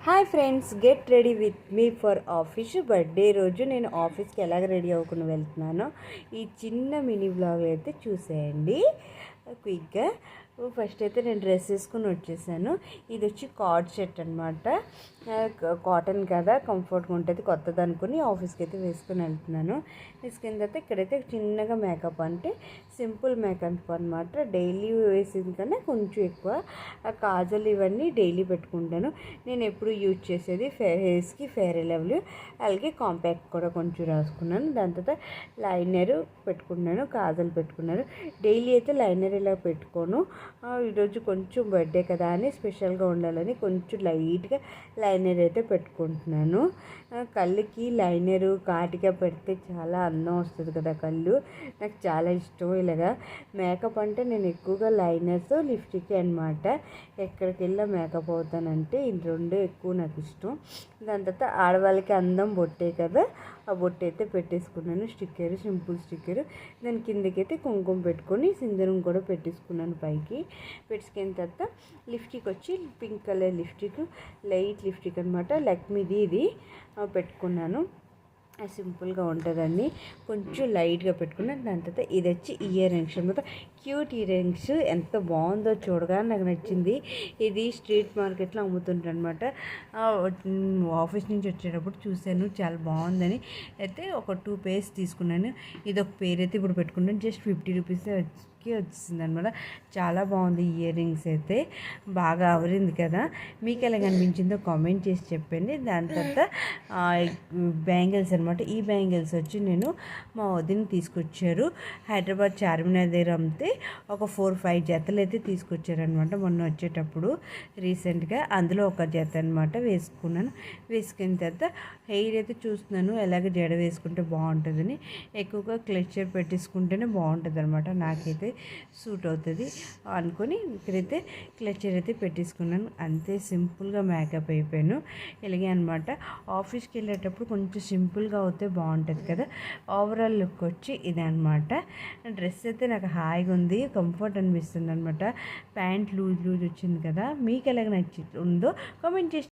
Hi friends, get ready with me for office. Birthday రోజు నేను ఆఫీస్కి ఎలాగ రెడీ అవ్వకుండా వెళ్తున్నానో ఈ చిన్న మినీ బ్లాగ్ అయితే చూసేయండి క్విక్గా. ఫస్ట్ అయితే నేను డ్రెస్ వేసుకుని వచ్చేసాను. ఇది వచ్చి కార్డ్ సెట్ అనమాట. కాటన్ కదా, కంఫర్ట్గా ఉంటుంది, కొత్తది అనుకుని ఆఫీస్కి అయితే వేసుకుని వెళ్తున్నాను. వేసుకున్న తర్వాత ఇక్కడైతే చిన్నగా మేకప్, అంటే సింపుల్ మేకప్ అనమాట. డైలీ వేసింది కన్నా కొంచెం ఎక్కువ. కాజల్ ఇవన్నీ డైలీ పెట్టుకుంటాను. నేను ఎప్పుడు యూజ్ చేసేది ఫేస్కి ఫెయిర్ అండ్ లవ్లీ, అలాగే కాంపాక్ట్ కూడా కొంచెం రాసుకున్నాను. దాని తర్వాత లైనర్ పెట్టుకున్నాను, కాజల్ పెట్టుకున్నాను. డైలీ అయితే లైనర్ ఇలా పెట్టుకోను. ఈరోజు కొంచెం బర్త్డే కదా అని స్పెషల్గా ఉండాలని కొంచెం లైట్గా లైనర్ అయితే పెట్టుకుంటున్నాను. కళ్ళుకి లైనరు కాటిగా పెడితే చాలా అందం వస్తుంది కదా కళ్ళు. నాకు చాలా ఇష్టం ఇలాగా మేకప్. అంటే నేను ఎక్కువగా లైనర్స్, లిప్స్టిక్ అనమాట. ఎక్కడికి వెళ్ళా మేకప్ అవుతానంటే ఈ రెండు ఎక్కువ నాకు ఇష్టం. దాని తర్వాత ఆడవాళ్ళకి అందం బొట్టే కదా, ఆ బొట్టు అయితే పెట్టేసుకున్నాను. Sticker, simple sticker. దాని కిందకైతే కుంకుమ పెట్టుకొని సింధూరం కూడా పెట్టేసుకున్నాను పైకి. పెట్టుకున్న తర్వాత లిప్స్టిక్ వచ్చి pink colour lipstick, light lipstick అనమాట. లక్మీది ఇది పెట్టుకున్నాను. సింపుల్గా ఉంటుందండి, కొంచెం లైట్గా పెట్టుకున్నాను. దాని తర్వాత ఇది వచ్చి ఇయర్ రింగ్స్ అనమాట. క్యూట్ ఇయర్ రింగ్స్, ఎంత బాగుందో చూడగానే నాకు నచ్చింది. ఇది స్ట్రీట్ మార్కెట్లో అమ్ముతుంటారు అనమాట. ఆఫీస్ నుంచి వచ్చేటప్పుడు చూశాను, చాలా బాగుందని అయితే ఒక 2 pairs తీసుకున్నాను. ఇది ఒక పేర్ అయితే ఇప్పుడు పెట్టుకున్నాను. జస్ట్ 50 రూపీస్ వచ్చింది అనమాట. చాలా బాగుంది ఇయర్ రింగ్స్ అయితే, బాగా అవరింది కదా. మీకు ఎలా కనిపించిందో కామెంట్ చేసి చెప్పండి. దాని తర్వాత బ్యాంగిల్స్ అనమాట. ఈ బ్యాంగిల్స్ వచ్చి నేను మా వదిన తీసుకొచ్చారు. హైదరాబాద్ చార్మినార్ దగ్గర అమ్మితే ఒక 4-5 జతలు అయితే తీసుకొచ్చారనమాట మొన్న వచ్చేటప్పుడు రీసెంట్గా. అందులో ఒక జత అనమాట వేసుకున్నాను. వేసుకున్న తర్వాత హెయిర్ అయితే చూస్తున్నాను ఎలాగ జడ వేసుకుంటే బాగుంటుందని. ఎక్కువగా క్లచర్ పెట్టేసుకుంటేనే బాగుంటుంది అనమాట, నాకైతే సూట్ అవుతుంది అనుకొని ఇక్కడైతే క్లచర్ అయితే పెట్టేసుకున్నాను. అంతే, సింపుల్గా మేకప్ అయిపోయాను. ఇలాగే అనమాట. ఆఫీస్కి వెళ్ళేటప్పుడు కొంచెం సింపుల్గా అవుతే బాగుంటుంది కదా. ఓవరాల్ లుక్ వచ్చి ఇదనమాట. డ్రెస్ అయితే నాకు హాయిగా ఉంది, కంఫర్ట్ అనిపిస్తుంది అనమాట. ప్యాంట్ లూజ్ వచ్చింది కదా. మీకు ఎలాగ ఉందో కామెంట్ చేసి